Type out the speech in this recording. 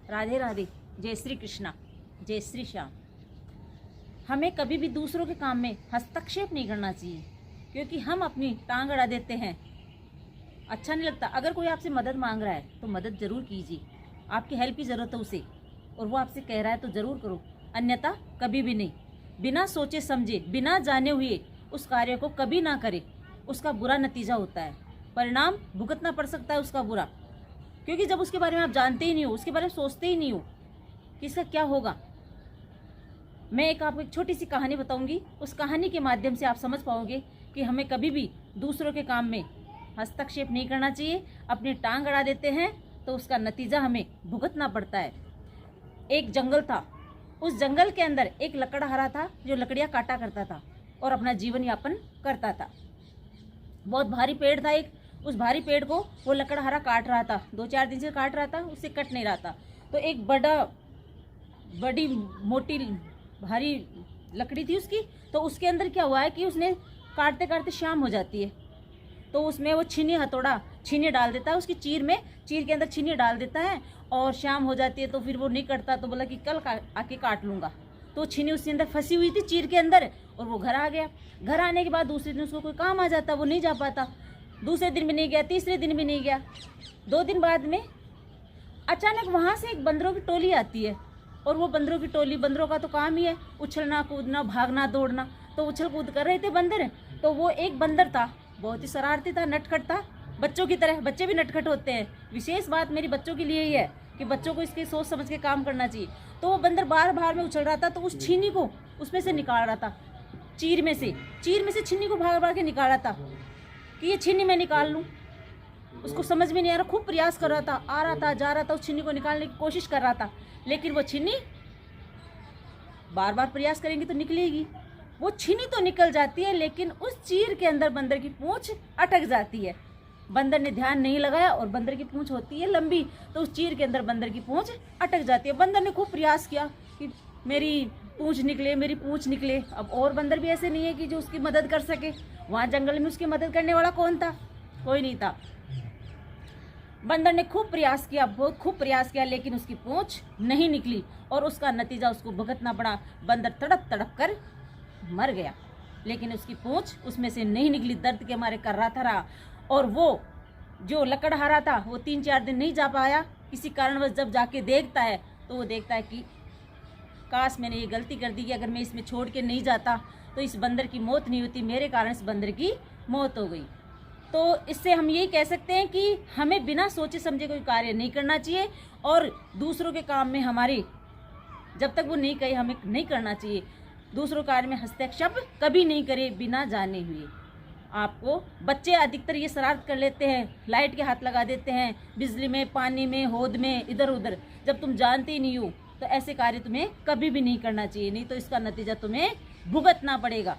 राधे राधे, जय श्री कृष्णा, जय श्री श्याम। हमें कभी भी दूसरों के काम में हस्तक्षेप नहीं करना चाहिए, क्योंकि हम अपनी टांग अड़ा देते हैं। अच्छा नहीं लगता। अगर कोई आपसे मदद मांग रहा है तो मदद ज़रूर कीजिए, आपकी हेल्प की ज़रूरत है उसे, और वो आपसे कह रहा है तो ज़रूर करो, अन्यथा कभी भी नहीं। बिना सोचे समझे, बिना जाने हुए उस कार्य को कभी ना करें, उसका बुरा नतीजा होता है, परिणाम भुगतना पड़ सकता है उसका बुरा। क्योंकि जब उसके बारे में आप जानते ही नहीं हो, उसके बारे में सोचते ही नहीं हो कि इसका क्या होगा। मैं आपको एक छोटी सी कहानी बताऊंगी, उस कहानी के माध्यम से आप समझ पाओगे कि हमें कभी भी दूसरों के काम में हस्तक्षेप नहीं करना चाहिए। अपनी टांग अड़ा देते हैं तो उसका नतीजा हमें भुगतना पड़ता है। एक जंगल था, उस जंगल के अंदर एक लकड़हारा था जो लकड़ियाँ काटा करता था और अपना जीवन यापन करता था। बहुत भारी पेड़ था एक, उस भारी पेड़ को वो लकड़हारा काट रहा था, 2-4 दिन से काट रहा था, उससे कट नहीं रहा था। तो एक बड़ी मोटी भारी लकड़ी थी उसकी, तो उसके अंदर क्या हुआ है कि उसने काटते काटते शाम हो जाती है, तो उसमें वो छीनी डाल देता है, उसकी चीर के अंदर छीनी डाल देता है, और शाम हो जाती है तो फिर वो नहीं कटता, तो बोला कि कल आके काट लूँगा। तो छीनी उसके अंदर फंसी हुई थी चीर के अंदर, और वो घर आ गया। घर आने के बाद दूसरे दिन उसको कोई काम आ जाता, वो नहीं जा पाता। दूसरे दिन भी नहीं गया, तीसरे दिन भी नहीं गया। 2 दिन बाद में अचानक वहाँ से एक बंदरों की टोली आती है, और वो बंदरों की टोली, बंदरों का तो काम ही है उछलना कूदना भागना दौड़ना, तो उछल कूद कर रहे थे बंदर। तो वो एक बंदर था, बहुत ही शरारती था, नटखट था, बच्चों की तरह। बच्चे भी नटखट होते हैं। विशेष बात मेरी बच्चों के लिए ही है कि बच्चों को इसके सोच समझ के काम करना चाहिए। तो वो बंदर बार बार में उछल रहा था, तो उस छीनी को उसमें से निकाल रहा था, चीर में से छीनी को भाग भाग के निकाल रहा था कि ये छीनी मैं निकाल लूँ। उसको समझ में नहीं आ रहा, खूब प्रयास कर रहा था, आ रहा था जा रहा था, उस छीनी को निकालने की कोशिश कर रहा था, लेकिन वो छीनी बार बार प्रयास करेंगे तो निकलेगी। वो छीनी तो निकल जाती है, लेकिन उस चीर के अंदर बंदर की पूंछ अटक जाती है। बंदर ने ध्यान नहीं लगाया, और बंदर की पूंछ होती है लंबी, तो उस चीर के अंदर बंदर की पूंछ अटक जाती है। बंदर ने खूब प्रयास किया कि मेरी पूंछ निकले। अब और बंदर भी ऐसे नहीं है कि जो उसकी मदद कर सके। वहाँ जंगल में उसकी मदद करने वाला कौन था? कोई नहीं था। बंदर ने खूब प्रयास किया, बहुत खूब प्रयास किया, लेकिन उसकी पूंछ नहीं निकली, और उसका नतीजा उसको भुगतना पड़ा। बंदर तड़प तड़प कर मर गया, लेकिन उसकी पूंछ उसमें से नहीं निकली, दर्द के मारे कर रहा था। और वो जो लकड़हारा था वो 3-4 दिन नहीं जा पाया किसी कारणवश। जब जाके देखता है तो वो देखता है कि काश मैंने ये गलती कर दी कि अगर मैं इसमें छोड़ के नहीं जाता तो इस बंदर की मौत नहीं होती, मेरे कारण इस बंदर की मौत हो गई। तो इससे हम यही कह सकते हैं कि हमें बिना सोचे समझे कोई कार्य नहीं करना चाहिए, और दूसरों के काम में हमारी जब तक वो नहीं कहे हमें नहीं करना चाहिए। दूसरों कार्य में हस्तक्षेप कभी नहीं करे बिना जाने हुए। आपको बच्चे अधिकतर ये शरारत कर लेते हैं, लाइट के हाथ लगा देते हैं, बिजली में, पानी में, होद में, इधर उधर, जब तुम जानते ही नहीं हो। तो ऐसे कार्य तुम्हें कभी भी नहीं करना चाहिए, नहीं तो इसका नतीजा तुम्हें भुगतना पड़ेगा।